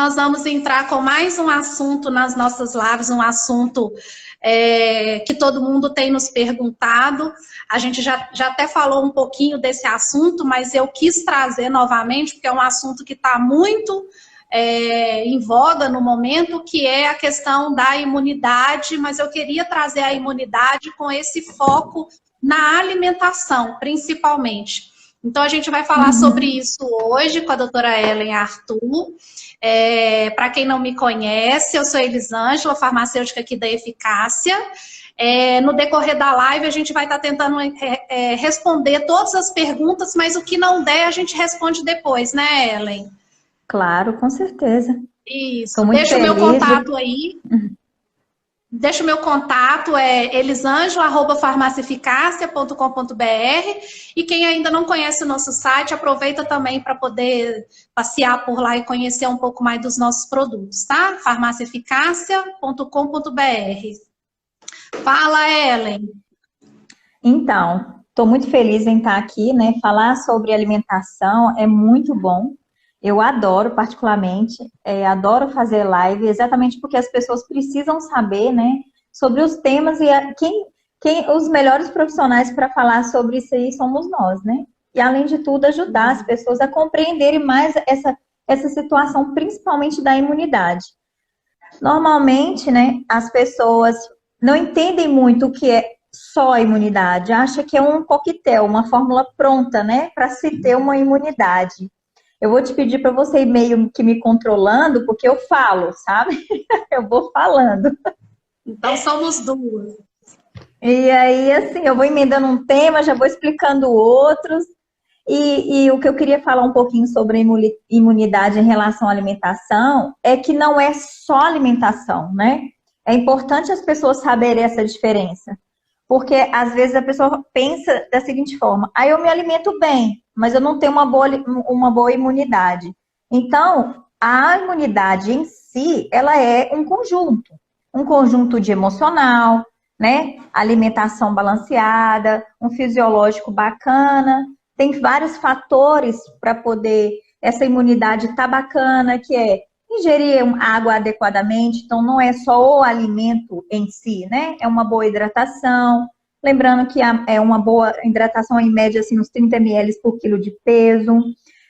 nós vamos entrar com mais um assunto nas nossas lives, um assunto que todo mundo tem nos perguntado. A gente já até falou um pouquinho desse assunto, mas eu quis trazer novamente, porque é um assunto que está muito em voga no momento, que é a questão da imunidade, mas eu queria trazer a imunidade com esse foco na alimentação, principalmente. Então, a gente vai falar sobre isso hoje com a doutora Ellen Arthur. Para quem não me conhece, eu sou Elisângela, farmacêutica aqui da Eficácia. No decorrer da live, a gente vai estar tentando responder todas as perguntas, mas o que não der, a gente responde depois, né, Ellen? Claro, com certeza. Isso. Deixa o meu contato aí. Deixa o meu contato, elisangela@farmaciaeficácia.com.br, e quem ainda não conhece o nosso site, aproveita também para poder passear por lá e conhecer um pouco mais dos nossos produtos, tá? farmaciaeficácia.com.br. Fala, Ellen. Então, estou muito feliz em estar aqui, né? Falar sobre alimentação é muito bom. Eu adoro, particularmente, adoro fazer live, exatamente porque as pessoas precisam saber, né, sobre os temas, e os melhores profissionais para falar sobre isso aí somos nós, né? E, além de tudo, ajudar as pessoas a compreenderem mais essa situação, principalmente da imunidade. Normalmente, né, as pessoas não entendem muito o que é só a imunidade, acham que é um coquetel, uma fórmula pronta, né, para se ter uma imunidade. Eu vou te pedir para você ir meio que me controlando, porque eu falo, sabe? Eu vou falando. Então, somos duas. E aí, assim, eu vou emendando um tema, já vou explicando outros. E o que eu queria falar um pouquinho sobre a imunidade em relação à alimentação é que não é só alimentação, né? É importante as pessoas saberem essa diferença. Porque, às vezes, a pessoa pensa da seguinte forma: aí eu me alimento bem, mas eu não tenho uma boa imunidade. Então, a imunidade em si, ela é um conjunto de emocional, né? Alimentação balanceada, um fisiológico bacana. Tem vários fatores para poder essa imunidade estar bacana, que é ingerir água adequadamente. Então, não é só o alimento em si, né? É uma boa hidratação. Lembrando que é uma boa hidratação, em média, assim, uns 30 ml por quilo de peso.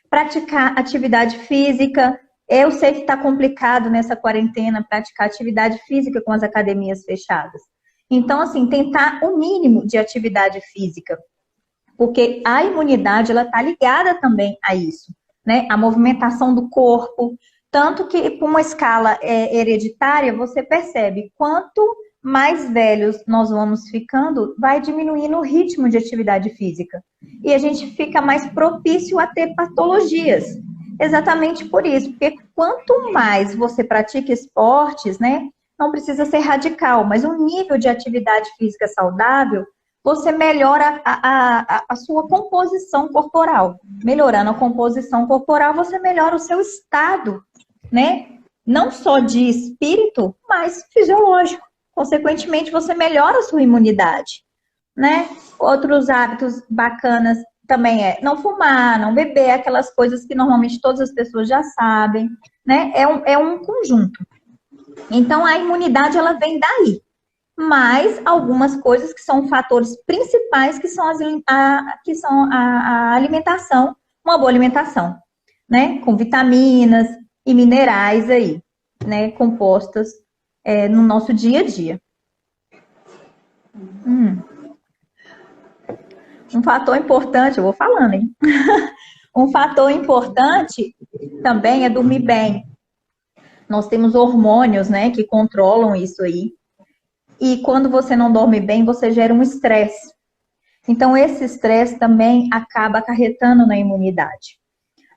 Praticar atividade física. Eu sei que está complicado nessa quarentena praticar atividade física com as academias fechadas. Então, assim, tentar o mínimo de atividade física. Porque a imunidade, ela está ligada também a isso, né? A movimentação do corpo. Tanto que, por uma escala hereditária, você percebe quanto mais velhos nós vamos ficando, vai diminuindo o ritmo de atividade física. E a gente fica mais propício a ter patologias. Exatamente por isso. Porque quanto mais você pratica esportes, né? Não precisa ser radical, mas um nível de atividade física saudável, você melhora a sua composição corporal. Melhorando a composição corporal, você melhora o seu estado, né? Não só de espírito, mas fisiológico. Consequentemente, você melhora a sua imunidade, né? Outros hábitos bacanas também não fumar, não beber, aquelas coisas que normalmente todas as pessoas já sabem, né? É um conjunto. Então, a imunidade, ela vem daí. Mas algumas coisas que são fatores principais, que são a alimentação, uma boa alimentação, né? Com vitaminas e minerais aí, né? Compostas no nosso dia a dia. Um fator importante, eu vou falando, hein? Um fator importante também é dormir bem. Nós temos hormônios, né, que controlam isso aí. E quando você não dorme bem, você gera um estresse. Então, esse estresse também acaba acarretando na imunidade.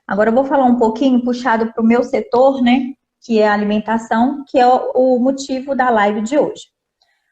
Agora, eu vou falar um pouquinho puxado para o meu setor, né? Que é a alimentação, que é o motivo da live de hoje.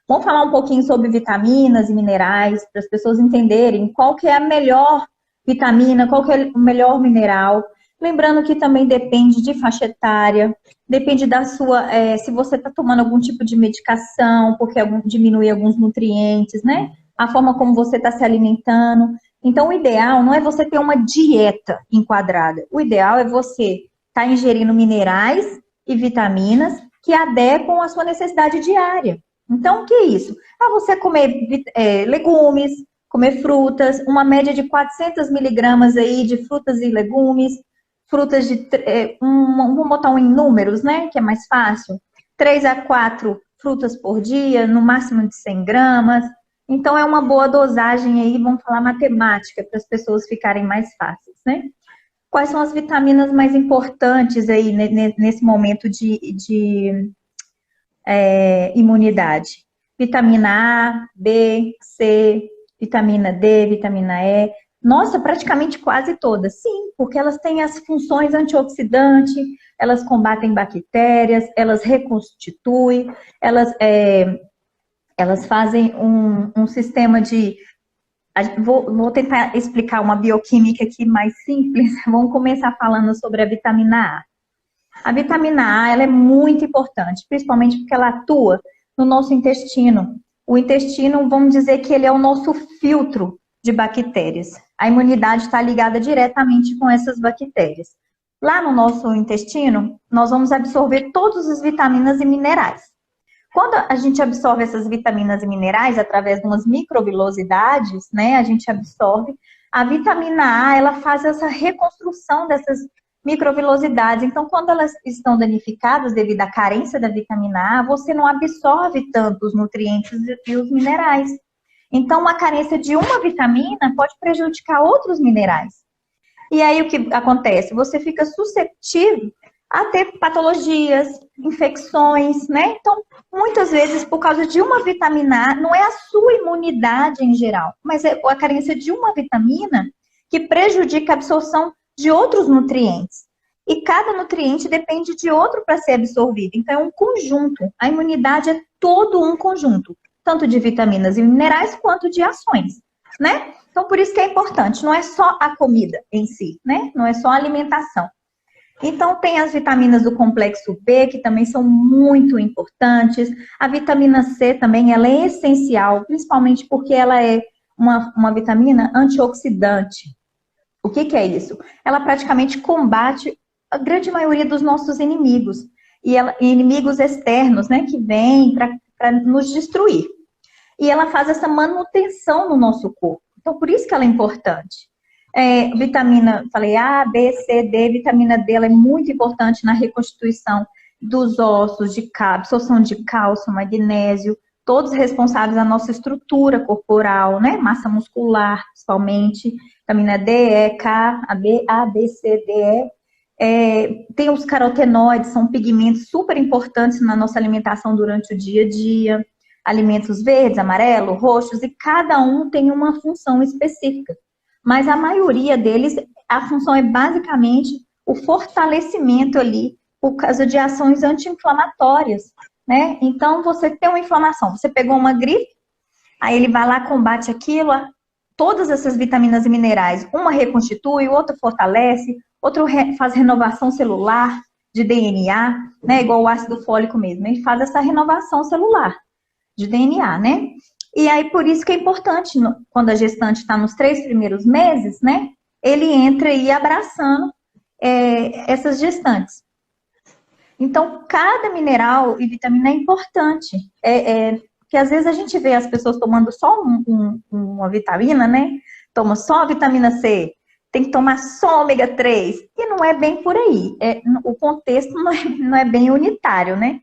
Vamos falar um pouquinho sobre vitaminas e minerais, para as pessoas entenderem qual que é a melhor vitamina, qual que é o melhor mineral. Lembrando que também depende de faixa etária, depende da sua, se você está tomando algum tipo de medicação, porque diminui alguns nutrientes, né? A forma como você está se alimentando. Então, o ideal não é você ter uma dieta enquadrada. O ideal é você estar ingerindo minerais e vitaminas que adequam à sua necessidade diária. Então, o que é isso? Você comer legumes, comer frutas, uma média de 400 miligramas aí de frutas e legumes, frutas de, vamos botar em números, né, que é mais fácil, 3 a 4 frutas por dia, no máximo de 100 gramas. Então, é uma boa dosagem aí, vamos falar matemática, para as pessoas ficarem mais fáceis, né? Quais são as vitaminas mais importantes aí nesse momento de imunidade? Vitamina A, B, C, vitamina D, vitamina E. Nossa, praticamente quase todas. Sim, porque elas têm as funções antioxidantes, elas combatem bactérias, elas reconstituem, elas fazem um sistema de... Vou tentar explicar uma bioquímica aqui mais simples. Vamos começar falando sobre a vitamina A. A vitamina A, ela é muito importante, principalmente porque ela atua no nosso intestino. O intestino, vamos dizer que ele é o nosso filtro de bactérias. A imunidade está ligada diretamente com essas bactérias. Lá no nosso intestino, nós vamos absorver todas as vitaminas e minerais. Quando a gente absorve essas vitaminas e minerais através de umas microvilosidades, né, a gente absorve, a vitamina A, ela faz essa reconstrução dessas microvilosidades. Então, quando elas estão danificadas devido à carência da vitamina A, você não absorve tanto os nutrientes e os minerais. Então, uma carência de uma vitamina pode prejudicar outros minerais. E aí, o que acontece? Você fica suscetível a ter patologias, infecções, né? Então, muitas vezes, por causa de uma vitamina A, não é a sua imunidade em geral, mas é a carência de uma vitamina que prejudica a absorção de outros nutrientes. E cada nutriente depende de outro para ser absorvido. Então, é um conjunto. A imunidade é todo um conjunto, tanto de vitaminas e minerais quanto de ações, né? Então, por isso que é importante. Não é só a comida em si, né? Não é só a alimentação. Então, tem as vitaminas do complexo B, que também são muito importantes. A vitamina C também, ela é essencial, principalmente porque ela é uma vitamina antioxidante. O que é isso? Ela praticamente combate a grande maioria dos nossos inimigos. E inimigos externos, né, que vêm para nos destruir. E ela faz essa manutenção no nosso corpo. Então, por isso que ela é importante. Vitamina, falei A, B, C, D, vitamina D, ela é muito importante na reconstituição dos ossos, de absorção de cálcio, magnésio, todos responsáveis da nossa estrutura corporal, né? Massa muscular, principalmente. Vitamina D, E, K, A, B, C, D, E. Tem os carotenoides, são pigmentos super importantes na nossa alimentação durante o dia a dia. Alimentos verdes, amarelo, roxos, e cada um tem uma função específica. Mas a maioria deles, a função é basicamente o fortalecimento ali, por causa de ações anti-inflamatórias, né? Então, você tem uma inflamação, você pegou uma gripe, aí ele vai lá, combate aquilo, todas essas vitaminas e minerais, uma reconstitui, outra fortalece, outra faz renovação celular de DNA, né? Igual o ácido fólico mesmo, ele faz essa renovação celular de DNA, né? E aí, por isso que é importante, quando a gestante está nos 3 primeiros meses, né? Ele entra aí abraçando essas gestantes. Então, cada mineral e vitamina é importante. Porque às vezes a gente vê as pessoas tomando só uma vitamina, né? Toma só a vitamina C, tem que tomar só ômega 3. E não é bem por aí. O contexto não é bem unitário, né?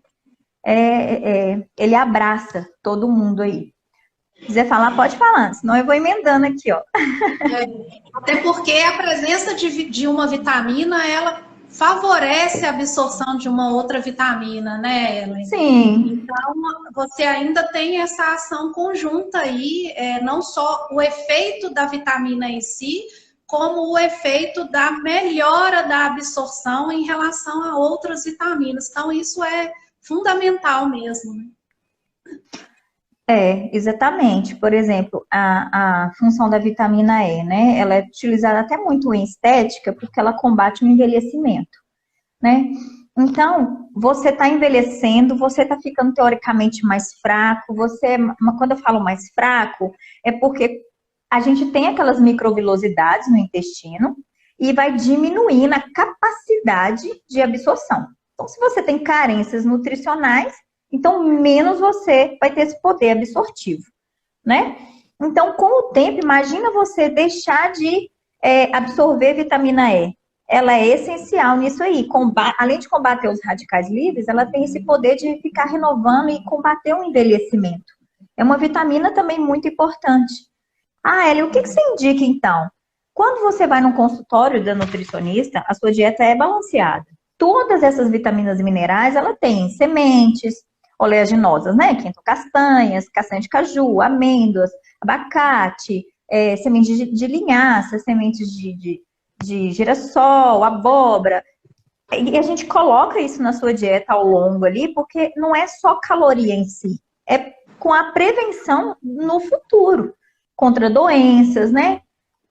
Ele abraça todo mundo aí. Se quiser falar, pode falar, senão eu vou emendando aqui, ó. Até porque a presença de uma vitamina, ela favorece a absorção de uma outra vitamina, né, Ellen? Sim. Então, você ainda tem essa ação conjunta aí, não só o efeito da vitamina em si, como o efeito da melhora da absorção em relação a outras vitaminas. Então, isso é fundamental mesmo, né? Exatamente. Por exemplo, a função da vitamina E, né? Ela é utilizada até muito em estética porque ela combate o envelhecimento, né? Então, você está envelhecendo, você está ficando teoricamente mais fraco, quando eu falo mais fraco, é porque a gente tem aquelas microvilosidades no intestino e vai diminuindo a capacidade de absorção. Então, se você tem carências nutricionais, então menos você vai ter esse poder absortivo, né? Então, com o tempo, imagina você deixar de absorver vitamina E. Ela é essencial nisso aí. Além de combater os radicais livres, ela tem esse poder de ficar renovando e combater o envelhecimento. É uma vitamina também muito importante. Ah, Eli, o que você indica então? Quando você vai no consultório da nutricionista, a sua dieta é balanceada. Todas essas vitaminas e minerais, ela tem sementes oleaginosas, né? Que entram castanhas, castanha de caju, amêndoas, abacate, sementes de linhaça, sementes de girassol, abóbora. E a gente coloca isso na sua dieta ao longo ali, porque não é só caloria em si, é com a prevenção no futuro, contra doenças, né?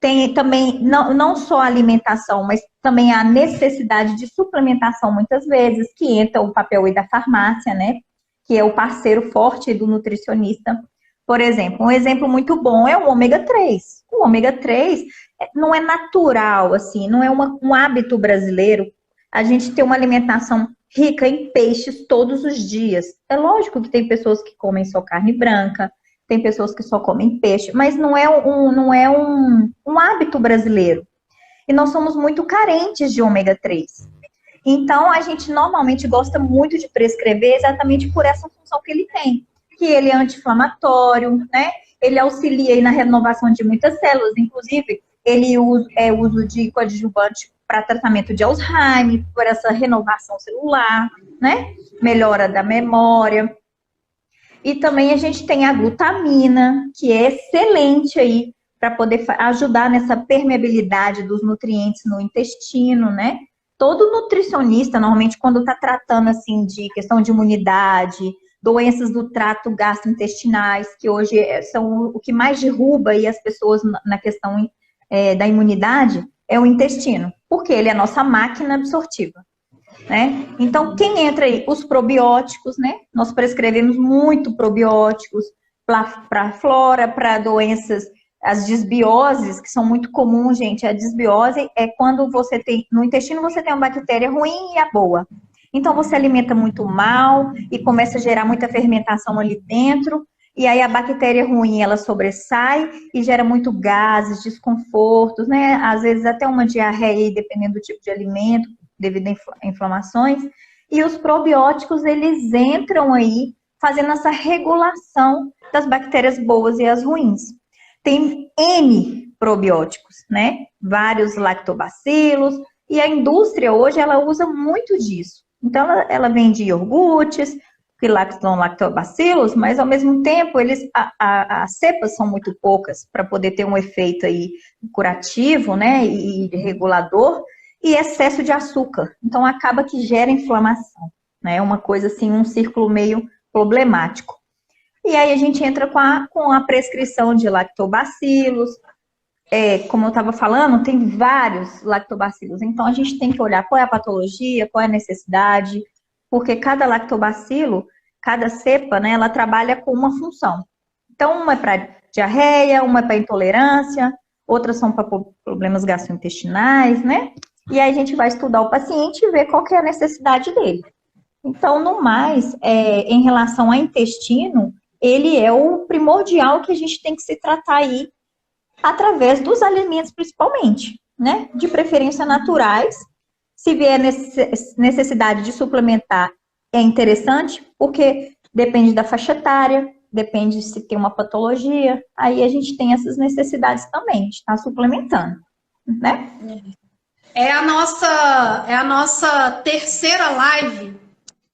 Tem também, não só a alimentação, mas também a necessidade de suplementação, muitas vezes, que entra o papel aí da farmácia, né? Que é o parceiro forte do nutricionista. Por exemplo, um exemplo muito bom é o ômega 3. O ômega 3 não é natural, assim, não é um hábito brasileiro a gente ter uma alimentação rica em peixes todos os dias. É lógico que tem pessoas que comem só carne branca, tem pessoas que só comem peixe, mas não é um hábito brasileiro. E nós somos muito carentes de ômega 3. Então, a gente normalmente gosta muito de prescrever exatamente por essa função que ele tem. Que ele é anti-inflamatório, né? Ele auxilia aí na renovação de muitas células, inclusive ele é uso de coadjuvante para tratamento de Alzheimer, por essa renovação celular, né? Melhora da memória. E também a gente tem a glutamina, que é excelente aí para poder ajudar nessa permeabilidade dos nutrientes no intestino, né? Todo nutricionista, normalmente, quando está tratando assim de questão de imunidade, doenças do trato gastrointestinais, que hoje são o que mais derruba aí as pessoas na questão da imunidade, é o intestino, porque ele é a nossa máquina absortiva, né? Então, quem entra aí? Os probióticos, né? Nós prescrevemos muito probióticos para a flora, para doenças, as disbioses, que são muito comuns, gente. A disbiose é quando você tem, no intestino você tem uma bactéria ruim e a boa. Então, você alimenta muito mal e começa a gerar muita fermentação ali dentro. E aí a bactéria ruim, ela sobressai e gera muito gases, desconfortos, né? Às vezes até uma diarreia, dependendo do tipo de alimento, devido a inflamações. E os probióticos, eles entram aí fazendo essa regulação das bactérias boas e as ruins. Tem N probióticos, né? Vários lactobacilos. E a indústria hoje, ela usa muito disso. Então, ela vende iogurtes, que são lactobacilos, mas ao mesmo tempo as cepas são muito poucas para poder ter um efeito aí curativo, né, e regulador, e excesso de açúcar. Então acaba que gera inflamação, né, uma coisa assim, um círculo meio problemático. E aí a gente entra com a prescrição de lactobacilos, como eu estava falando, tem vários lactobacilos, então a gente tem que olhar qual é a patologia, qual é a necessidade, porque cada lactobacilo, cada cepa, né, ela trabalha com uma função. Então, uma é para diarreia, uma é para intolerância, outras são para problemas gastrointestinais, né? E aí a gente vai estudar o paciente e ver qual que é a necessidade dele. Então, no mais, em relação ao intestino, ele é o primordial que a gente tem que se tratar aí, através dos alimentos principalmente, né? De preferência naturais. Se vier necessidade de suplementar, é interessante, porque depende da faixa etária, depende se tem uma patologia, aí a gente tem essas necessidades também, de estar suplementando, né? É a nossa terceira live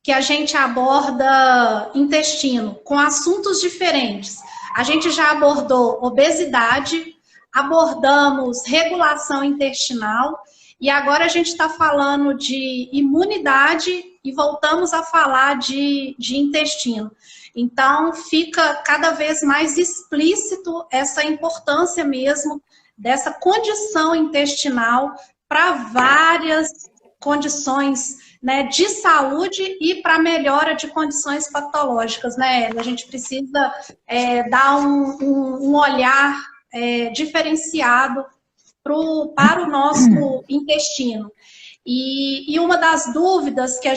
que a gente aborda intestino, com assuntos diferentes. A gente já abordou obesidade, abordamos regulação intestinal, e agora a gente está falando de imunidade e voltamos a falar de intestino. Então, fica cada vez mais explícito essa importância mesmo dessa condição intestinal para várias condições, né, de saúde e para melhora de condições patológicas, né? A gente precisa dar um olhar diferenciado para o nosso intestino. E uma das dúvidas que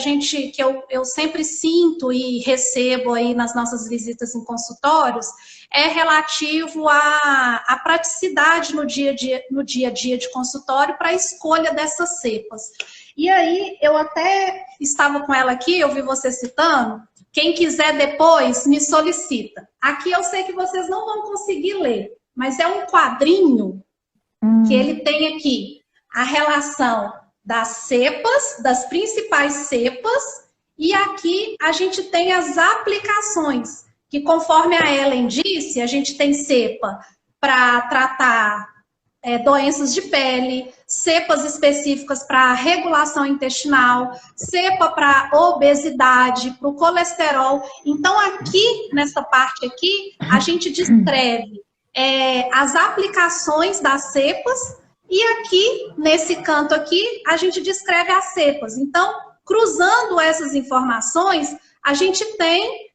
eu sempre sinto e recebo aí nas nossas visitas em consultórios é relativo à praticidade no dia a dia de consultório para a escolha dessas cepas. E aí, eu até estava com ela aqui, eu vi você citando, quem quiser depois me solicita. Aqui eu sei que vocês não vão conseguir ler, mas é um quadrinho que ele tem aqui a relação das cepas, das principais cepas, e aqui a gente tem as aplicações, que conforme a Ellen disse, a gente tem cepa para tratar doenças de pele, cepas específicas para regulação intestinal, cepa para obesidade, para o colesterol. Então, aqui, nessa parte aqui, a gente descreve as aplicações das cepas, e aqui, nesse canto aqui, a gente descreve as cepas. Então, cruzando essas informações, a gente tem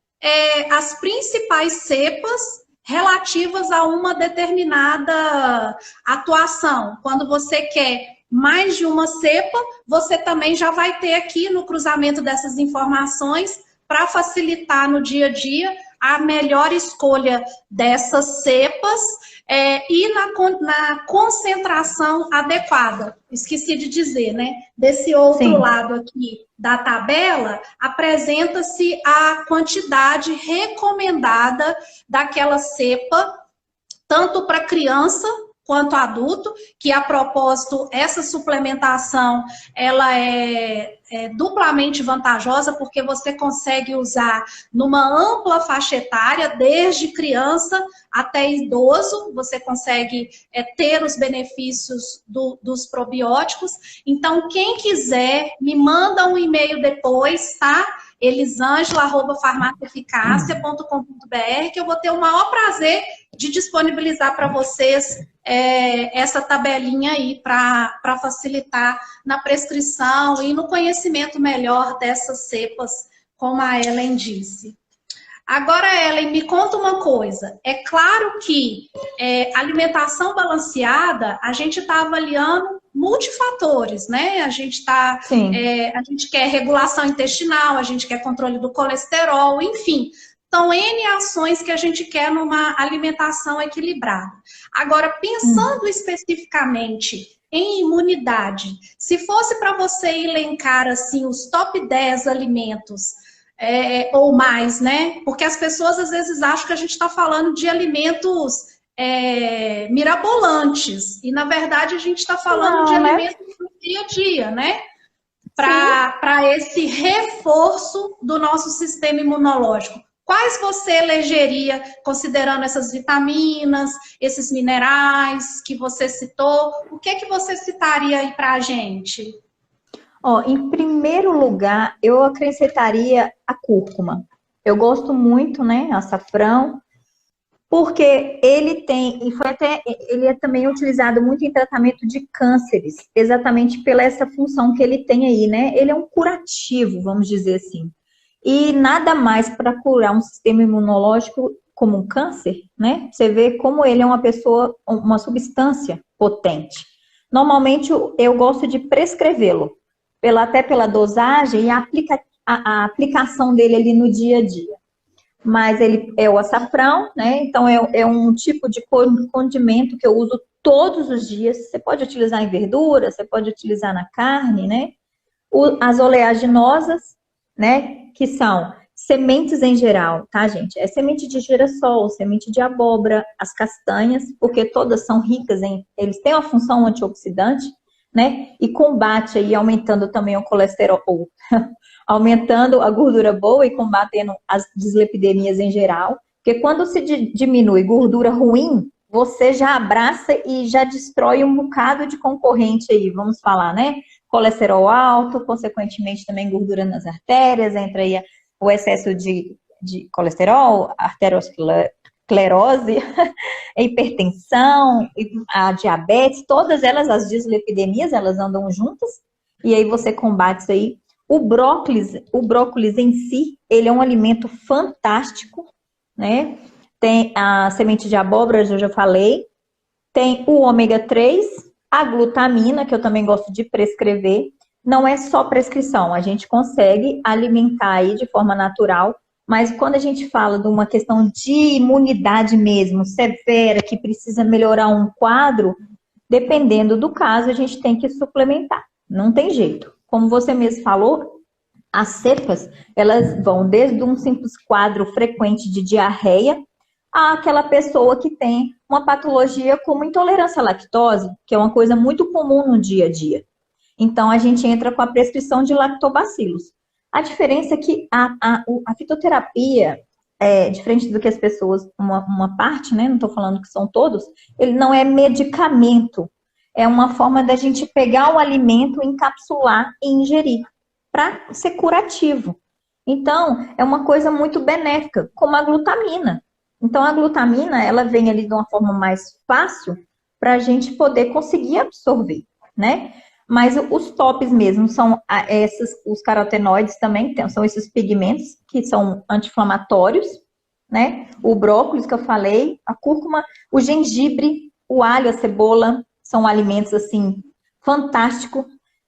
as principais cepas relativas a uma determinada atuação. Quando você quer mais de uma cepa, você também já vai ter aqui no cruzamento dessas informações para facilitar no dia a dia a melhor escolha dessas cepas e na concentração adequada. Esqueci de dizer, né? Desse outro lado aqui da tabela, apresenta-se a quantidade recomendada daquela cepa, tanto para criança quanto adulto, que a propósito, essa suplementação, ela é duplamente vantajosa, porque você consegue usar numa ampla faixa etária, desde criança até idoso, você consegue ter os benefícios dos probióticos. Então, quem quiser, me manda um e-mail depois, tá? elisangela@farmaciaeficácia.com.br, que eu vou ter o maior prazer de disponibilizar para vocês essa tabelinha aí para facilitar na prescrição e no conhecimento melhor dessas cepas, como a Ellen disse. Agora, Ellen, me conta uma coisa. É claro que alimentação balanceada, a gente está avaliando multifatores, né? A gente quer regulação intestinal, a gente quer controle do colesterol, enfim. São N ações que a gente quer numa alimentação equilibrada. Agora, pensando especificamente em imunidade, se fosse para você elencar assim, os top 10 alimentos ou mais, né? Porque as pessoas às vezes acham que a gente está falando de alimentos mirabolantes, e na verdade a gente está falando de alimentos do dia a dia, né? Para esse reforço do nosso sistema imunológico. Quais você elegeria, considerando essas vitaminas, esses minerais que você citou? O que você citaria aí para a gente? Em primeiro lugar, eu acrescentaria a cúrcuma. Eu gosto muito, né, açafrão, porque ele é também utilizado muito em tratamento de cânceres, exatamente pela essa função que ele tem aí, né? Ele é um curativo, vamos dizer assim. E nada mais para curar um sistema imunológico como um câncer, né? Você vê como ele é uma substância potente. Normalmente eu gosto de prescrevê-lo, até pela dosagem e a aplicação dele ali no dia a dia. Mas ele é o açafrão, né? Então é um tipo de condimento que eu uso todos os dias. Você pode utilizar em verdura, você pode utilizar na carne, né? As oleaginosas, né? Que são sementes em geral, tá, gente? É semente de girassol, semente de abóbora, as castanhas, porque todas são ricas eles têm uma função antioxidante, né? E combate aí, aumentando também o colesterol, aumentando a gordura boa e combatendo as dislipidemias em geral. Porque quando se diminui gordura ruim, você já abraça e já destrói um bocado de concorrente aí, vamos falar, né? Colesterol alto, consequentemente também gordura nas artérias, entra aí o excesso de colesterol, arteriosclerose, a hipertensão, a diabetes, todas elas, as dislipidemias, elas andam juntas, e aí você combate isso aí. O brócolis em si, ele é um alimento fantástico, né? Tem a semente de abóbora, eu já falei, tem o ômega 3, a glutamina, que eu também gosto de prescrever, não é só prescrição, a gente consegue alimentar aí de forma natural, mas quando a gente fala de uma questão de imunidade mesmo, severa, que precisa melhorar um quadro, dependendo do caso, a gente tem que suplementar. Não tem jeito. Como você mesmo falou, as cepas, elas vão desde um simples quadro frequente de diarreia àquela pessoa que tem uma patologia como intolerância à lactose, que é uma coisa muito comum no dia a dia. Então, a gente entra com a prescrição de lactobacilos. A diferença é que a fitoterapia, diferente do que as pessoas, uma parte, né, não estou falando que são todos, ele não é medicamento. É uma forma da gente pegar o alimento, encapsular e ingerir, para ser curativo. Então, é uma coisa muito benéfica, como a glutamina. Então, a glutamina, ela vem ali de uma forma mais fácil para a gente poder conseguir absorver, né? Mas os tops mesmo são os carotenoides também, são esses pigmentos que são anti-inflamatórios, né? O brócolis que eu falei, a cúrcuma, o gengibre, o alho, a cebola, são alimentos assim fantásticos.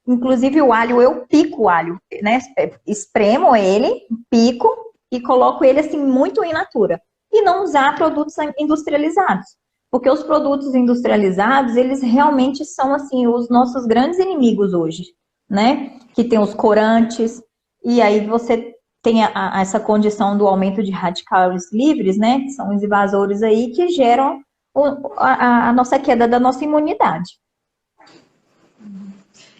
Inclusive o alho, eu pico o alho, né? Espremo ele, pico e coloco ele assim muito in natura. E não usar produtos industrializados. Porque os produtos industrializados, eles realmente são, assim, os nossos grandes inimigos hoje, né? Que tem os corantes, e aí você tem essa condição do aumento de radicais livres, né? Que são os invasores aí que geram a nossa queda da nossa imunidade.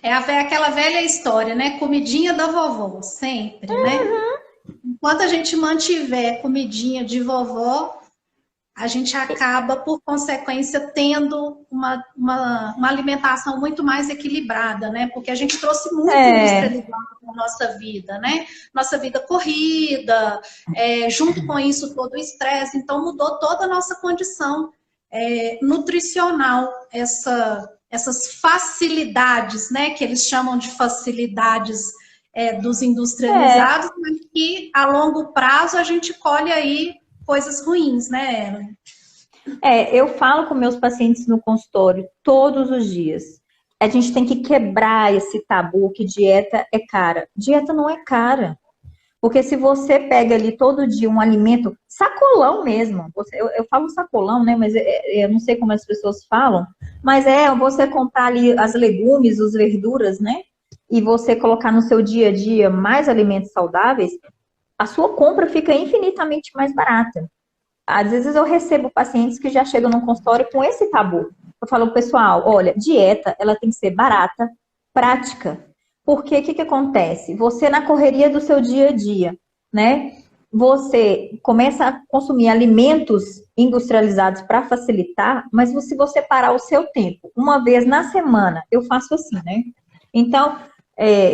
É aquela velha história, né? Comidinha da vovó, sempre, né? Enquanto a gente mantiver comidinha de vovó, a gente acaba, por consequência, tendo uma alimentação muito mais equilibrada, né? Porque a gente trouxe muito industrializado para a nossa vida, né? Nossa vida corrida, junto com isso todo o estresse, então mudou toda a nossa condição nutricional, essas facilidades, né? Que eles chamam de facilidades dos industrializados, mas que a longo prazo a gente colhe aí coisas ruins, né, Ellen? Eu falo com meus pacientes no consultório todos os dias. A gente tem que quebrar esse tabu que dieta é cara. Dieta não é cara. Porque se você pega ali todo dia um alimento, sacolão mesmo, eu falo sacolão, né, mas eu não sei como as pessoas falam, mas você comprar ali as legumes, as verduras, né, e você colocar no seu dia a dia mais alimentos saudáveis, a sua compra fica infinitamente mais barata. Às vezes eu recebo pacientes que já chegam no consultório com esse tabu. Eu falo, pessoal, olha, dieta, ela tem que ser barata, prática. Porque o que acontece? Você na correria do seu dia a dia, né? Você começa a consumir alimentos industrializados para facilitar, mas se você parar o seu tempo, uma vez na semana, eu faço assim, né? Então,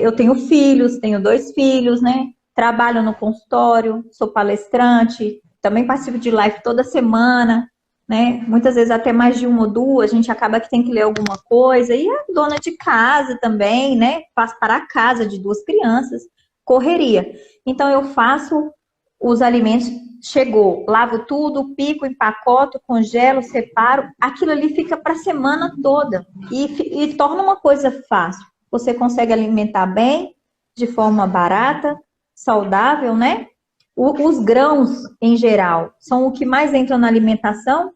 eu tenho filhos, tenho 2 filhos, né? Trabalho no consultório, sou palestrante, também participo de live toda semana, né? Muitas vezes até mais de 1 ou 2, a gente acaba que tem que ler alguma coisa. E a dona de casa também, né? Faz para a casa de 2 crianças, correria. Então eu faço os alimentos, chegou, lavo tudo, pico, empacoto, congelo, separo. Aquilo ali fica para a semana toda e torna uma coisa fácil. Você consegue alimentar bem, de forma barata, saudável, né? Os grãos, em geral, são o que mais entra na alimentação.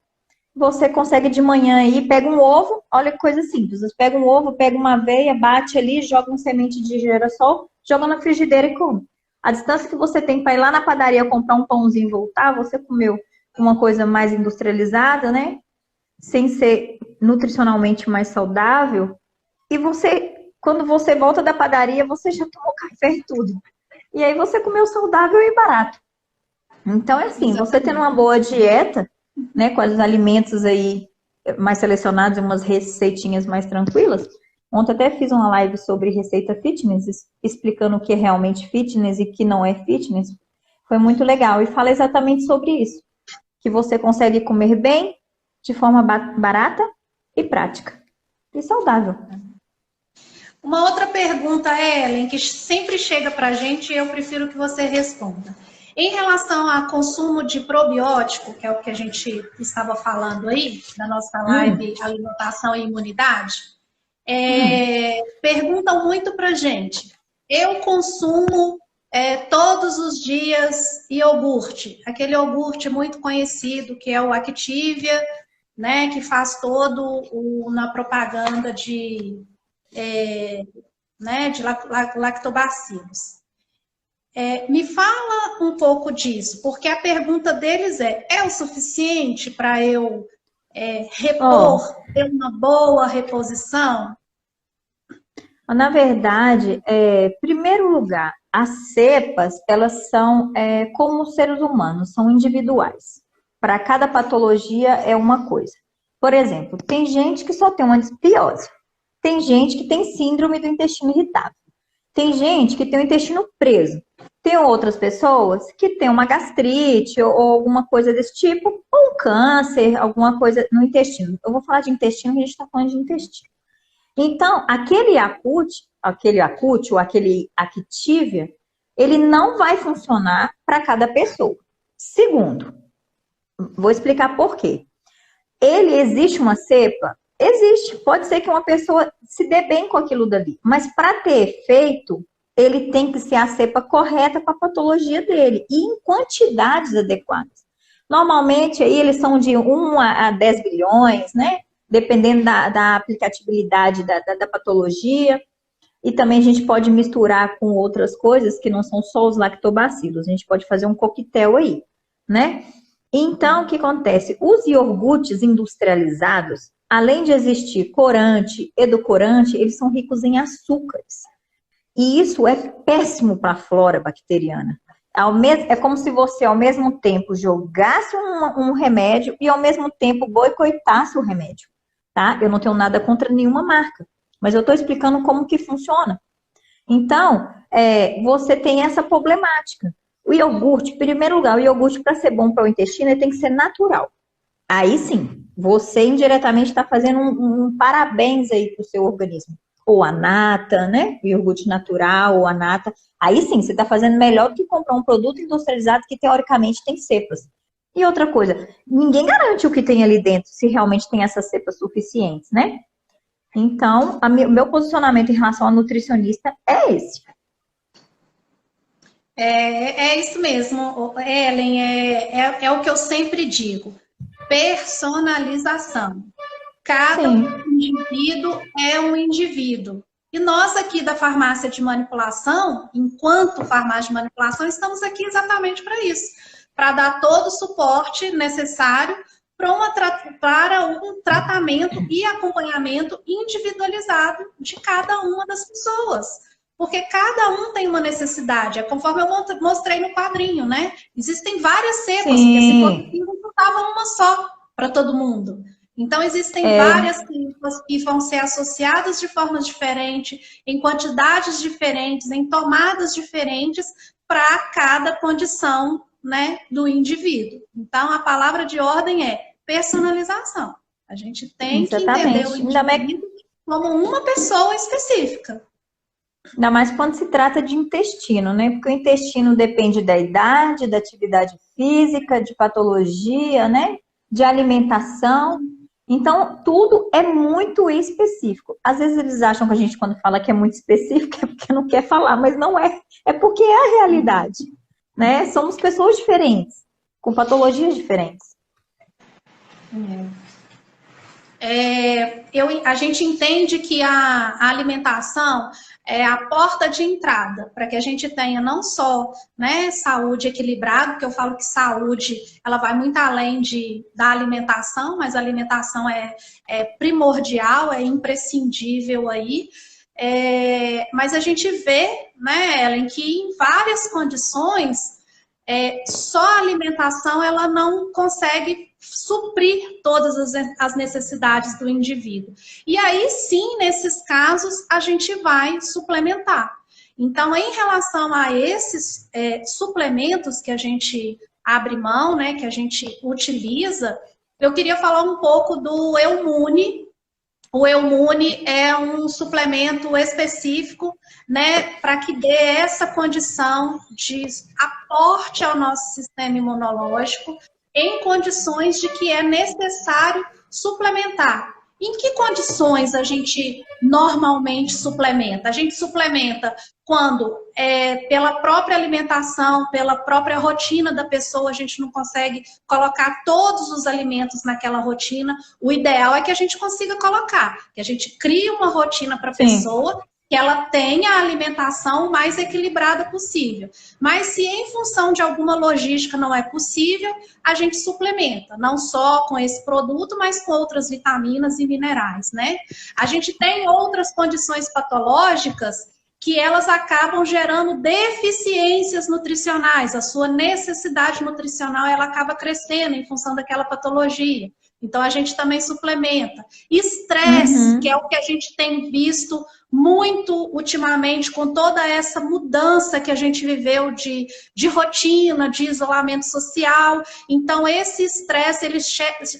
Você consegue de manhã aí, pega um ovo, olha que coisa simples. Você pega um ovo, pega uma aveia, bate ali, joga uma semente de girassol, joga na frigideira e come. A distância que você tem para ir lá na padaria comprar um pãozinho e voltar, você comeu uma coisa mais industrializada, né? Sem ser nutricionalmente mais saudável. E quando você volta da padaria, você já tomou café e tudo. E aí você comeu saudável e barato. Então, assim, você tendo uma boa dieta, né, com os alimentos aí mais selecionados e umas receitinhas mais tranquilas. Ontem até fiz uma live sobre receita fitness, explicando o que é realmente fitness e o que não é fitness. Foi muito legal. E fala exatamente sobre isso. Que você consegue comer bem, de forma barata e prática. E saudável. Uma outra pergunta, Ellen, que sempre chega para a gente e eu prefiro que você responda. Em relação ao consumo de probiótico, que é o que a gente estava falando aí, na nossa live Alimentação e Imunidade, Perguntam muito pra gente. Eu consumo todos os dias iogurte, aquele iogurte muito conhecido que é o Activia, né, que faz na propaganda de lactobacilos. Me fala um pouco disso, porque a pergunta deles é o suficiente para eu repor, ter uma boa reposição? Na verdade, em primeiro lugar, as cepas, elas são como os seres humanos, são individuais. Para cada patologia é uma coisa. Por exemplo, tem gente que só tem uma disbiose. Tem gente que tem síndrome do intestino irritável. Tem gente que tem o intestino preso. Tem outras pessoas que têm uma gastrite ou alguma coisa desse tipo, ou um câncer, alguma coisa no intestino. Eu vou falar de intestino, porque a gente está falando de intestino. Então, aquele Acute ou aquele Activia, ele não vai funcionar para cada pessoa. Segundo, vou explicar por quê. Existe uma cepa? Existe. Pode ser que uma pessoa se dê bem com aquilo dali, mas para ter efeito, ele tem que ser a cepa correta para a patologia dele e em quantidades adequadas. Normalmente, aí eles são de 1 a 10 bilhões, né? Dependendo da aplicabilidade da patologia. E também a gente pode misturar com outras coisas que não são só os lactobacilos. A gente pode fazer um coquetel aí, né? Então, o que acontece? Os iogurtes industrializados, além de existir corante, edulcorante, eles são ricos em açúcares. E isso é péssimo para a flora bacteriana. É como se você, ao mesmo tempo, jogasse um remédio e, ao mesmo tempo, boicotasse o remédio. Tá? Eu não tenho nada contra nenhuma marca, mas eu estou explicando como que funciona. Então, você tem essa problemática. O iogurte, em primeiro lugar, o iogurte, para ser bom para o intestino, ele tem que ser natural. Aí sim, você indiretamente está fazendo um parabéns aí para o seu organismo. Ou a nata, né? O iogurte natural, ou a nata. Aí sim, você está fazendo melhor do que comprar um produto industrializado que, teoricamente, tem cepas. E outra coisa, ninguém garante o que tem ali dentro, se realmente tem essas cepas suficientes, né? Então, o meu posicionamento em relação ao nutricionista é esse. É isso mesmo, Ellen, é o que eu sempre digo. Personalização. Cada indivíduo é um indivíduo. E nós aqui da farmácia de manipulação, enquanto farmácia de manipulação, estamos aqui exatamente para isso, para dar todo o suporte necessário para um tratamento e acompanhamento individualizado de cada uma das pessoas. Porque cada um tem uma necessidade, conforme eu mostrei no quadrinho, né? Existem várias cepas, porque se fosse não faltava uma só para todo mundo. Então, existem várias cepas que vão ser associadas de formas diferentes, em quantidades diferentes, em tomadas diferentes, para cada condição, né, do indivíduo. Então, a palavra de ordem é personalização. A gente tem que entender o indivíduo como uma pessoa específica. Ainda mais quando se trata de intestino, né? Porque o intestino depende da idade, da atividade física, de patologia, né? De alimentação. Então, tudo é muito específico. Às vezes eles acham que a gente, quando fala que é muito específico, é porque não quer falar, mas não é. É porque é a realidade, né? Somos pessoas diferentes, com patologias diferentes. A gente entende que a alimentação é a porta de entrada para que a gente tenha não só, né, saúde equilibrada, porque eu falo que saúde ela vai muito além da alimentação, mas a alimentação é primordial, é imprescindível aí. Mas a gente vê, né, Ellen, que em várias condições só a alimentação ela não consegue suprir todas as necessidades do indivíduo. E aí sim, nesses casos, a gente vai suplementar. Então, em relação a esses suplementos que a gente abre mão, né, que a gente utiliza, eu queria falar um pouco do Eumune. O Eumune é um suplemento específico, né, para que dê essa condição de aporte ao nosso sistema imunológico em condições de que é necessário suplementar. Em que condições a gente normalmente suplementa? A gente suplementa quando, pela própria alimentação, pela própria rotina da pessoa, a gente não consegue colocar todos os alimentos naquela rotina. O ideal é que a gente consiga colocar, que a gente crie uma rotina para a pessoa, que ela tenha a alimentação mais equilibrada possível. Mas se em função de alguma logística não é possível, a gente suplementa, não só com esse produto, mas com outras vitaminas e minerais, né? A gente tem outras condições patológicas que elas acabam gerando deficiências nutricionais. A sua necessidade nutricional, ela acaba crescendo em função daquela patologia. Então, a gente também suplementa. Estresse, que é o que a gente tem visto muito ultimamente, com toda essa mudança que a gente viveu de rotina, de isolamento social. Então, esse estresse, ele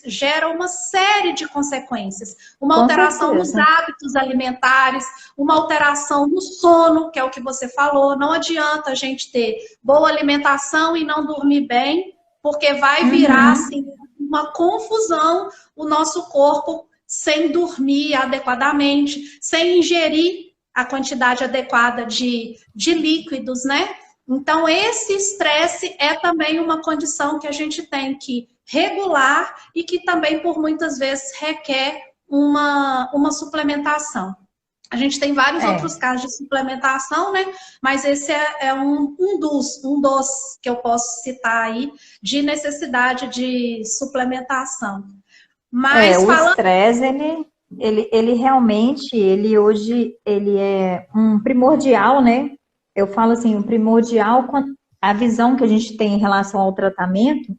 gera uma série de consequências. Uma alteração nos hábitos alimentares, uma alteração no sono, que é o que você falou. Não adianta a gente ter boa alimentação e não dormir bem, porque vai virar, assim, uma confusão o nosso corpo sem dormir adequadamente, sem ingerir a quantidade adequada de líquidos, né? Então, esse estresse é também uma condição que a gente tem que regular e que também, por muitas vezes, requer uma suplementação. A gente tem vários outros casos de suplementação, né? Mas esse é um dos que eu posso citar aí de necessidade de suplementação. Mas o estresse, ele realmente, ele hoje, ele é um primordial, né? Eu falo assim, um primordial com a visão que a gente tem em relação ao tratamento,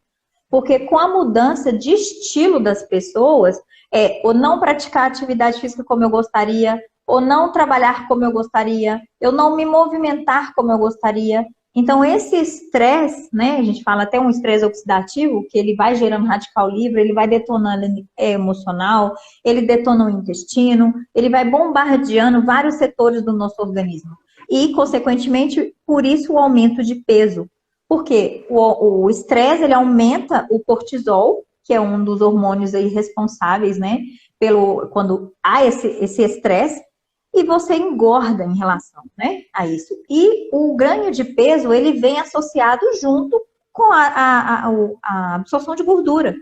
porque com a mudança de estilo das pessoas, ou não praticar atividade física como eu gostaria, ou não trabalhar como eu gostaria, eu não me movimentar como eu gostaria. Então, esse estresse, né, a gente fala até um estresse oxidativo, que ele vai gerando radical livre, ele vai detonando emocional, ele detona o intestino, ele vai bombardeando vários setores do nosso organismo. E, consequentemente, por isso o aumento de peso. Porque o estresse, ele aumenta o cortisol, que é um dos hormônios aí responsáveis, né, quando há esse estresse, e você engorda em relação, né, a isso. E o ganho de peso, ele vem associado junto com a absorção de gordura.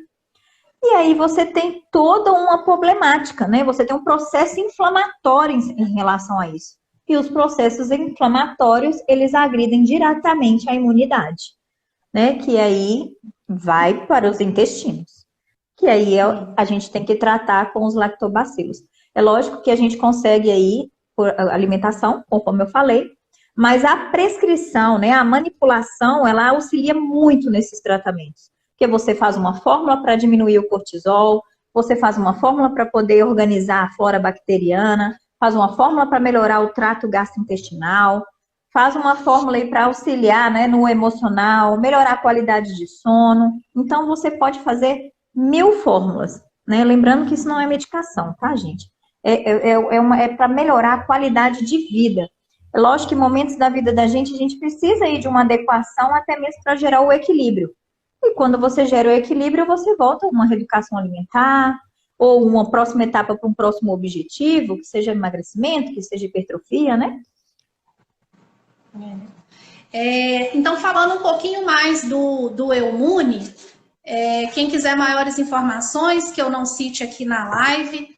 E aí você tem toda uma problemática, né? Você tem um processo inflamatório em relação a isso. E os processos inflamatórios, eles agridem diretamente a imunidade, né? Que aí vai para os intestinos. Que aí a gente tem que tratar com os lactobacilos. É lógico que a gente consegue aí, por alimentação, conforme eu falei, mas a prescrição, né, a manipulação, ela auxilia muito nesses tratamentos. Porque você faz uma fórmula para diminuir o cortisol, você faz uma fórmula para poder organizar a flora bacteriana, faz uma fórmula para melhorar o trato gastrointestinal, faz uma fórmula aí para auxiliar, né, no emocional, melhorar a qualidade de sono. Então, você pode fazer 1000 fórmulas, né? Lembrando que isso não é medicação, tá, gente? É para melhorar a qualidade de vida. É lógico que em momentos da vida da gente, a gente precisa aí de uma adequação até mesmo para gerar o equilíbrio. E quando você gera o equilíbrio, você volta a uma reeducação alimentar, ou uma próxima etapa para um próximo objetivo, que seja emagrecimento, que seja hipertrofia, né? Então, falando um pouquinho mais do Eumune, quem quiser maiores informações, que eu não cite aqui na live,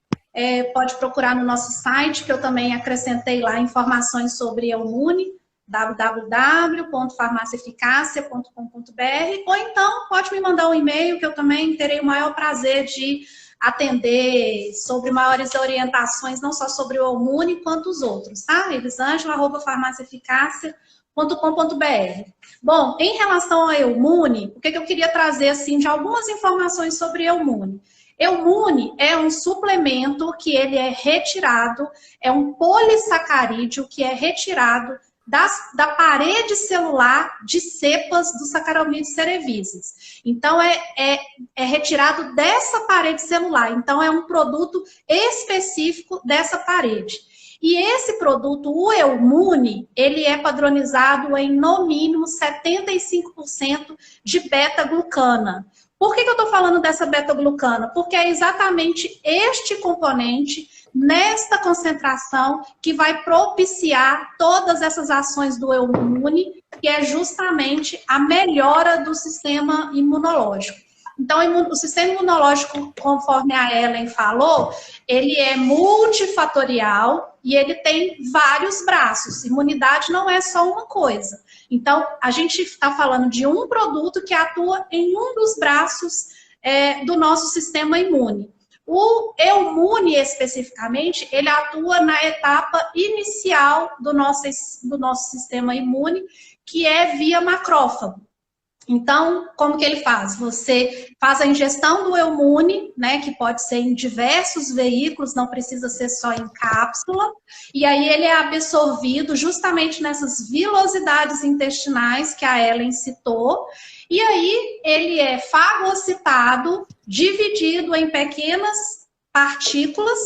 pode procurar no nosso site, que eu também acrescentei lá informações sobre Eumune, www.farmaciaeficácia.com.br, ou então pode me mandar um e-mail, que eu também terei o maior prazer de atender sobre maiores orientações, não só sobre o Eumune, quanto os outros, tá? elisangela@farmaciaeficácia.com.br. Bom, em relação ao Eumune, o que eu queria trazer, assim, de algumas informações sobre Eumune. Eumune é um suplemento que ele é retirado, é um polissacarídeo que é retirado da parede celular de cepas do Saccharomyces cerevisiae. Então, é retirado dessa parede celular. Então, é um produto específico dessa parede. E esse produto, o Eumune, ele é padronizado em, no mínimo, 75% de beta-glucana. Por que eu estou falando dessa beta-glucana? Porque é exatamente este componente, nesta concentração, que vai propiciar todas essas ações do Eumune, que é justamente a melhora do sistema imunológico. Então, o sistema imunológico, conforme a Ellen falou, ele é multifatorial e ele tem vários braços. Imunidade não é só uma coisa. Então, a gente está falando de um produto que atua em um dos braços do nosso sistema imune. O Eumune, especificamente, ele atua na etapa inicial do nosso sistema imune, que é via macrófago. Então, como que ele faz? Você faz a ingestão do Eumune, né, que pode ser em diversos veículos, não precisa ser só em cápsula, e aí ele é absorvido justamente nessas vilosidades intestinais que a Ellen citou, e aí ele é fagocitado, dividido em pequenas partículas,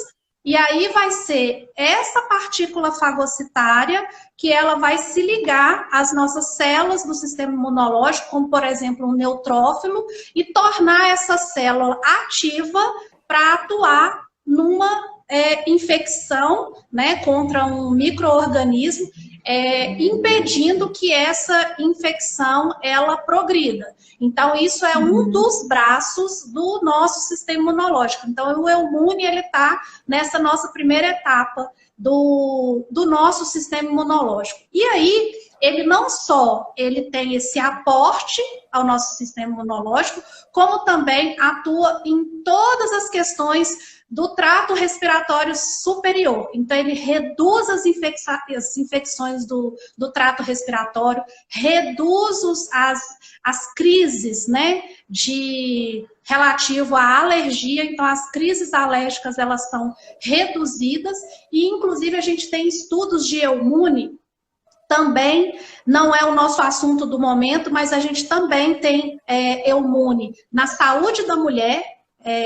e aí vai ser essa partícula fagocitária que ela vai se ligar às nossas células do sistema imunológico, como, por exemplo, um neutrófilo, e tornar essa célula ativa para atuar numa infecção, né, contra um micro-organismo, impedindo que essa infecção ela progrida. Então, isso é um dos braços do nosso sistema imunológico. Então, o Eumune, ele está nessa nossa primeira etapa do nosso sistema imunológico. E aí, ele não só ele tem esse aporte ao nosso sistema imunológico, como também atua em todas as questões do trato respiratório superior. Então, ele reduz as infecções do trato respiratório, reduz as crises, né, relativo à alergia. Então, as crises alérgicas, elas são reduzidas e, inclusive, a gente tem estudos de Eumune. Também não é o nosso assunto do momento, mas a gente também tem Eumune na saúde da mulher,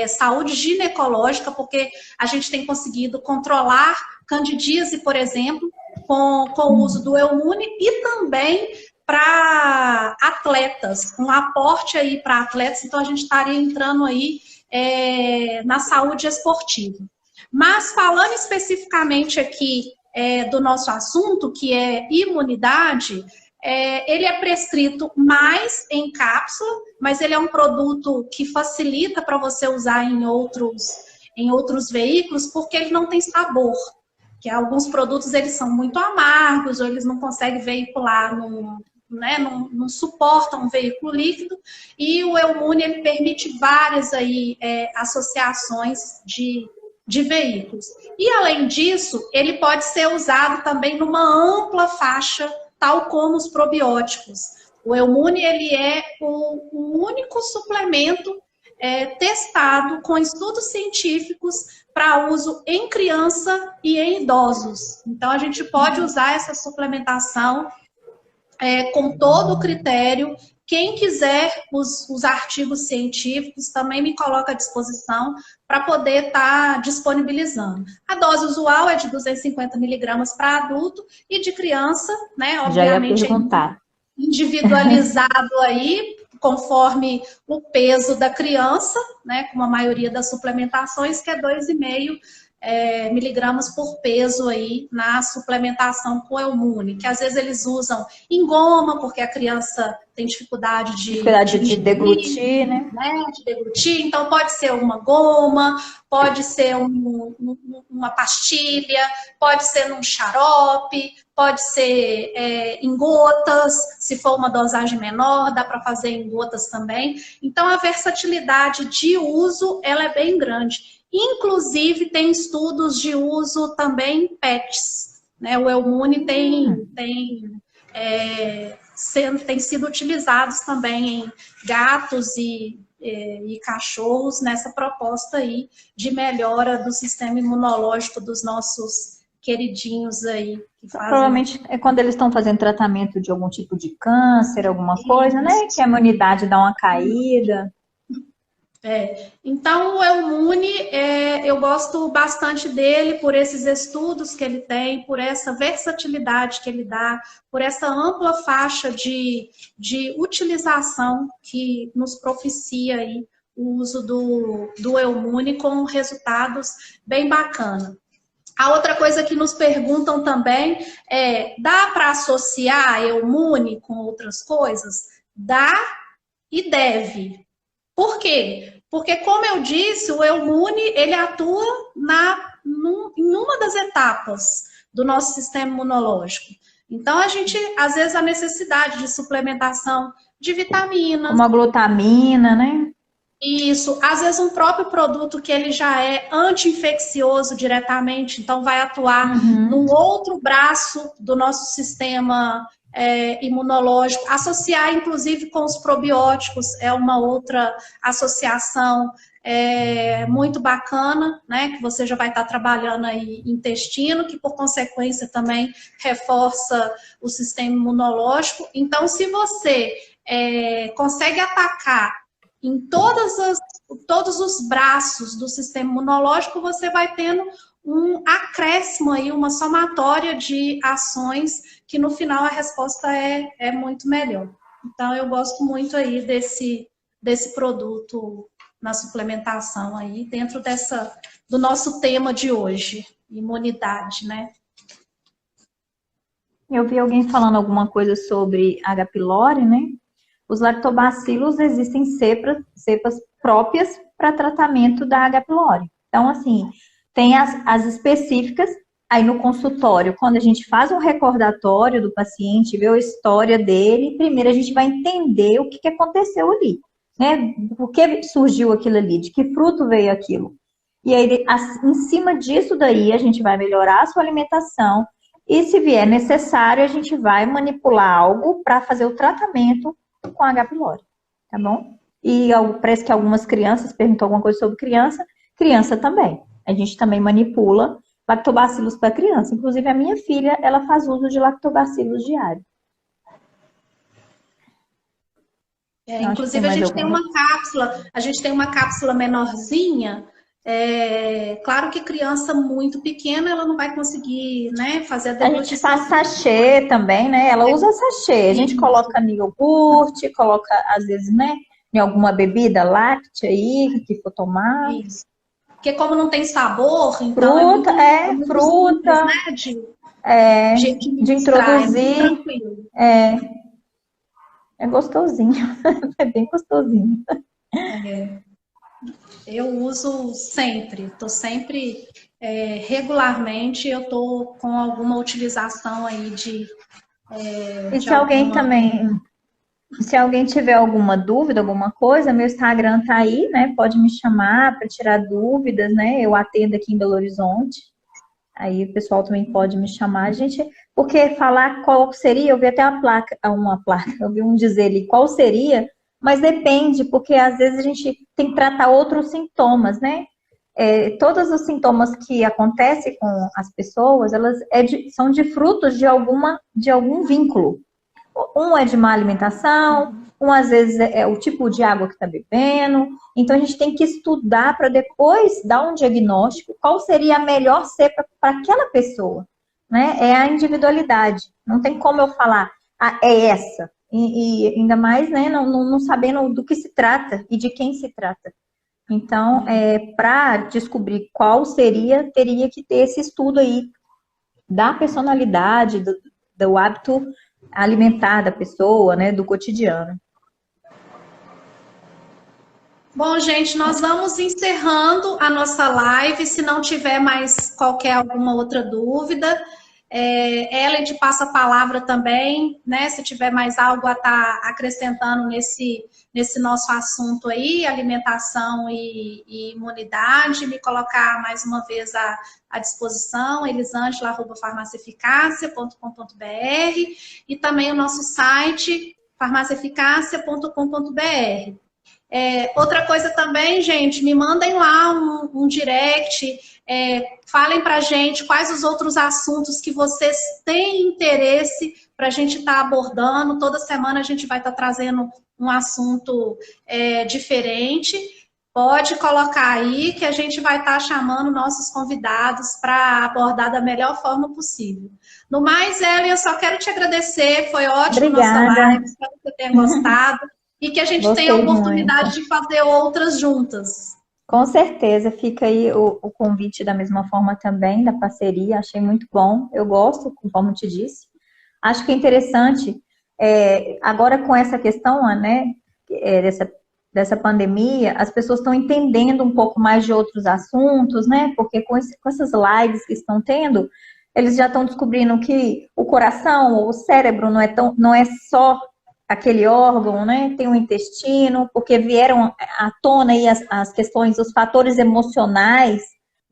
saúde ginecológica, porque a gente tem conseguido controlar candidíase, por exemplo, com o uso do Eumune, e também para atletas, um aporte aí para atletas. Então a gente estaria entrando aí na saúde esportiva. Mas falando especificamente aqui do nosso assunto, que é imunidade, ele é prescrito mais em cápsula, mas ele é um produto que facilita para você usar em outros veículos, porque ele não tem sabor. Que alguns produtos eles são muito amargos, ou eles não conseguem veicular, não suportam um veículo líquido, e o Eumune ele permite várias aí, associações de veículos. E além disso, ele pode ser usado também numa ampla faixa, tal como os probióticos. O Eumune ele é o único suplemento testado com estudos científicos para uso em criança e em idosos. Então, a gente pode usar essa suplementação com todo o critério. Quem quiser os artigos científicos, também me coloca à disposição para poder estar disponibilizando. A dose usual é de 250 miligramas para adulto e de criança, né? Obviamente, individualizado aí, conforme o peso da criança, né? Como a maioria das suplementações, que é 2,5 miligramas por peso aí na suplementação com Eumune, que às vezes eles usam em goma, porque a criança tem dificuldade de deglutir, né? De deglutir. Então pode ser uma goma, pode ser uma pastilha, pode ser num xarope, pode ser em gotas, se for uma dosagem menor, dá para fazer em gotas também. Então a versatilidade de uso, ela é bem grande. Inclusive, tem estudos de uso também em pets, né? O Eumune tem sido utilizados também em gatos e cachorros nessa proposta aí de melhora do sistema imunológico dos nossos queridinhos aí. Provavelmente é quando eles estão fazendo tratamento de algum tipo de câncer, alguma coisa, né? Que a imunidade dá uma caída. Então, o Eumune, eu gosto bastante dele por esses estudos que ele tem, por essa versatilidade que ele dá, por essa ampla faixa de utilização que nos propicia aí o uso do Eumune com resultados bem bacanas. A outra coisa que nos perguntam também dá para associar Eumune com outras coisas? Dá e deve. Por quê? Porque, como eu disse, o Eumune, ele atua em uma das etapas do nosso sistema imunológico. Então, a gente, às vezes, a necessidade de suplementação de vitaminas. Como a glutamina, né? Isso. Às vezes, um próprio produto que ele já é anti-infeccioso diretamente, então vai atuar num outro braço do nosso sistema imunológico. Associar, inclusive, com os probióticos é uma outra associação muito bacana, né? Que você já vai estar trabalhando aí intestino, que por consequência também reforça o sistema imunológico. Então, se você consegue atacar em todos os braços do sistema imunológico, você vai tendo um acréscimo aí, uma somatória de ações que no final a resposta é muito melhor. Então eu gosto muito aí desse produto na suplementação aí, dentro do nosso tema de hoje, imunidade, né? Eu vi alguém falando alguma coisa sobre H. pylori, né? Os lactobacilos existem cepas próprias para tratamento da H. pylori. Então, assim, tem as específicas. Aí no consultório, quando a gente faz um recordatório do paciente, vê a história dele, primeiro a gente vai entender o que aconteceu ali, né? Por que surgiu aquilo ali, de que fruto veio aquilo. E aí, em cima disso daí, a gente vai melhorar a sua alimentação e, se vier necessário, a gente vai manipular algo para fazer o tratamento com H. pylori, tá bom? E parece que algumas crianças perguntou alguma coisa sobre criança também. A gente também manipula lactobacilos para criança. Inclusive, a minha filha, ela faz uso de lactobacilos diário. Inclusive, a gente tem uma cápsula menorzinha. Claro que criança muito pequena, ela não vai conseguir, né, fazer a degustação. A gente faz sachê também, né? Ela usa sachê. A gente coloca no iogurte, coloca, às vezes, né, em alguma bebida láctea aí, que for tomar. Isso. Porque como não tem sabor, então fruta, simples, né, de introduzir. É gostosinho. É bem gostosinho. Eu uso sempre, estou sempre, regularmente, eu estou com alguma utilização aí E se alguém também, se alguém tiver alguma dúvida, alguma coisa, meu Instagram tá aí, né? Pode me chamar para tirar dúvidas, né? Eu atendo aqui em Belo Horizonte. Aí o pessoal também pode me chamar, porque falar qual seria, eu vi até uma placa, eu vi um dizer ali qual seria, mas depende, porque às vezes a gente tem que tratar outros sintomas, né? Todos os sintomas que acontecem com as pessoas, elas são de frutos de algum vínculo. Um é de má alimentação, às vezes é o tipo de água que está bebendo. Então a gente tem que estudar para depois dar um diagnóstico, qual seria a melhor cepa para aquela pessoa, né? É a individualidade. Não tem como eu falar, é essa. E ainda mais, né, não sabendo do que se trata e de quem se trata. Então, para descobrir qual seria, teria que ter esse estudo aí da personalidade, do hábito alimentar da pessoa, né, do cotidiano. Bom, gente, nós vamos encerrando a nossa live. Se não tiver mais alguma outra dúvida, Ellen te passa a palavra também, né? Se tiver mais algo a estar acrescentando nesse nosso assunto aí, alimentação e imunidade, me colocar mais uma vez à disposição, elisângela@farmaciaeficácia.com.br e também o nosso site, farmaciaeficácia.com.br. Outra coisa também, gente, me mandem lá um direct, falem pra gente quais os outros assuntos que vocês têm interesse para a gente estar abordando. Toda semana a gente vai estar trazendo um assunto diferente. pode colocar aí que a gente vai estar chamando nossos convidados para abordar da melhor forma possível. No mais, Ellen, eu só quero te agradecer, foi ótimo nossa live, espero que você tenha gostado e que a gente tenha a oportunidade de fazer outras juntas. Com certeza, fica aí o convite da mesma forma também, da parceria, achei muito bom, eu gosto, conforme te disse. Acho que é interessante, agora com essa questão, né, dessa pandemia, as pessoas estão entendendo um pouco mais de outros assuntos, né, porque com essas lives que estão tendo, eles já estão descobrindo que o coração ou o cérebro não é só aquele órgão, né? Tem o intestino, porque vieram à tona aí as questões, os fatores emocionais,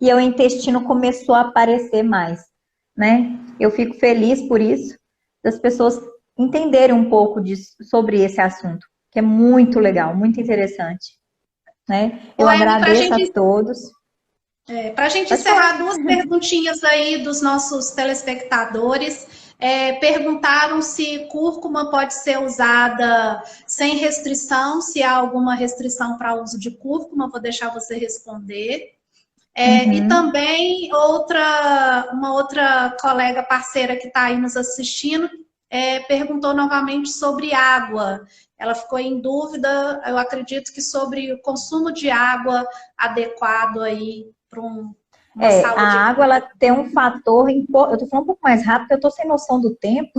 e o intestino começou a aparecer mais, né? Eu fico feliz por isso, das pessoas entenderem um pouco sobre esse assunto, que é muito legal, muito interessante, né? Eu agradeço a todos. Para a gente encerrar, duas perguntinhas aí dos nossos telespectadores. Perguntaram se cúrcuma pode ser usada sem restrição, se há alguma restrição para o uso de cúrcuma, vou deixar você responder. E também uma outra colega parceira que está aí nos assistindo perguntou novamente sobre água. Ela ficou em dúvida, eu acredito que sobre o consumo de água adequado aí para uma saúde. A água ela tem um fator importante. Eu estou falando um pouco mais rápido, eu estou sem noção do tempo.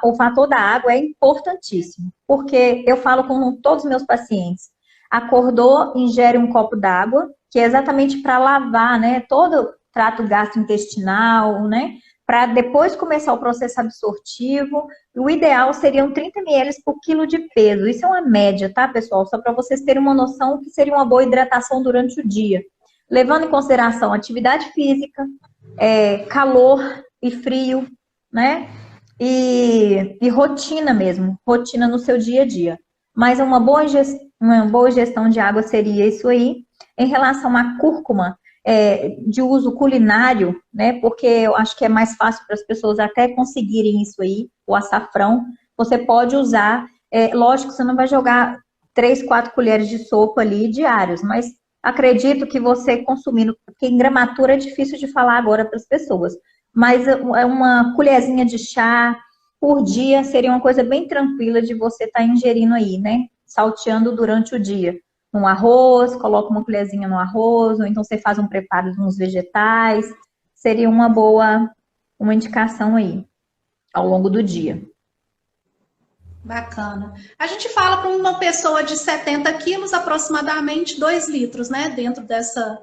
O fator da água é importantíssimo, porque eu falo com todos os meus pacientes. Acordou, ingere um copo d'água, que é exatamente para lavar, né, todo o trato gastrointestinal, né, para depois começar o processo absortivo. O ideal seriam 30 ml por quilo de peso. Isso é uma média, tá, pessoal? Só para vocês terem uma noção que seria uma boa hidratação durante o dia. Levando em consideração atividade física, calor e frio, né? E rotina mesmo, rotina no seu dia a dia. Mas uma boa gestão de água seria isso aí. Em relação à cúrcuma, de uso culinário, né? Porque eu acho que é mais fácil para as pessoas até conseguirem isso aí, o açafrão. Você pode usar, lógico que você não vai jogar 3, 4 colheres de sopa ali diários, mas acredito que você consumindo, porque em gramatura é difícil de falar agora para as pessoas, mas uma colherzinha de chá por dia seria uma coisa bem tranquila de você estar ingerindo aí, né? Salteando durante o dia. No arroz, coloca uma colherzinha no arroz, ou então você faz um preparo de uns vegetais. Seria uma indicação aí, ao longo do dia. Bacana. A gente fala para uma pessoa de 70 quilos, aproximadamente 2 litros, né? Dentro dessa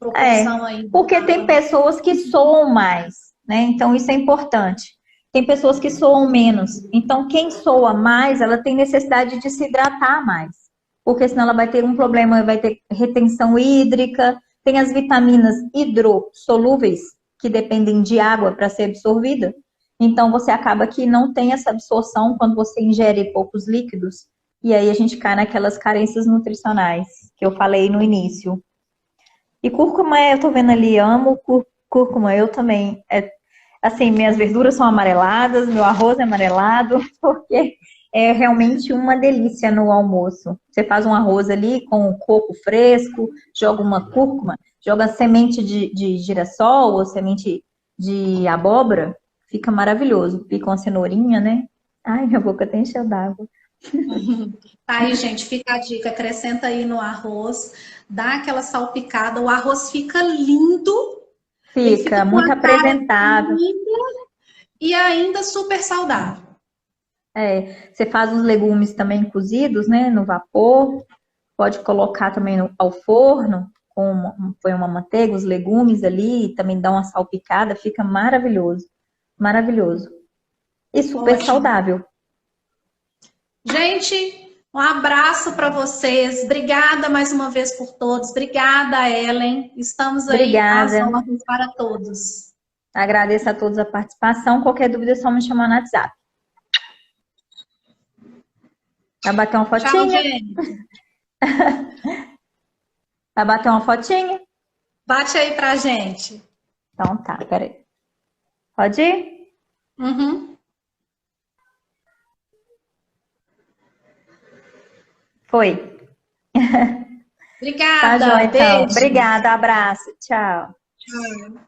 proporção aí. Porque tem pessoas que soam mais, né? Então, isso é importante. Tem pessoas que soam menos. Então, quem soa mais, ela tem necessidade de se hidratar mais. Porque senão ela vai ter um problema, vai ter retenção hídrica. Tem as vitaminas hidrossolúveis, que dependem de água para ser absorvida. Então, você acaba que não tem essa absorção quando você ingere poucos líquidos. E aí a gente cai naquelas carências nutricionais que eu falei no início. E cúrcuma, eu tô vendo ali, amo cúrcuma, eu também. Assim, minhas verduras são amareladas, meu arroz é amarelado, porque é realmente uma delícia no almoço. Você faz um arroz ali com coco fresco, joga uma cúrcuma, joga semente de girassol ou semente de abóbora, fica maravilhoso. Fica uma cenourinha, né? Ai, minha boca até encheu d'água. Tá aí, gente, fica a dica, acrescenta aí no arroz, dá aquela salpicada, o arroz fica lindo. Fica muito apresentável. E ainda super saudável. Você faz os legumes também cozidos, né, no vapor, pode colocar também ao forno, põe uma manteiga, os legumes ali, também dá uma salpicada, fica maravilhoso. Maravilhoso. E super saudável. Gente, um abraço para vocês. Obrigada mais uma vez por todos. Obrigada, Ellen. Estamos aí às ordens para todos. Agradeço a todos a participação. Qualquer dúvida é só me chamar no WhatsApp. Vai bater uma fotinha? Tchau, gente. Vai bater uma fotinha? Bate aí pra gente. Então tá, peraí. Pode ir? Uhum. Foi. Tá, Obrigada, joia, então. beijo. Obrigada, abraço, tchau. Tchau.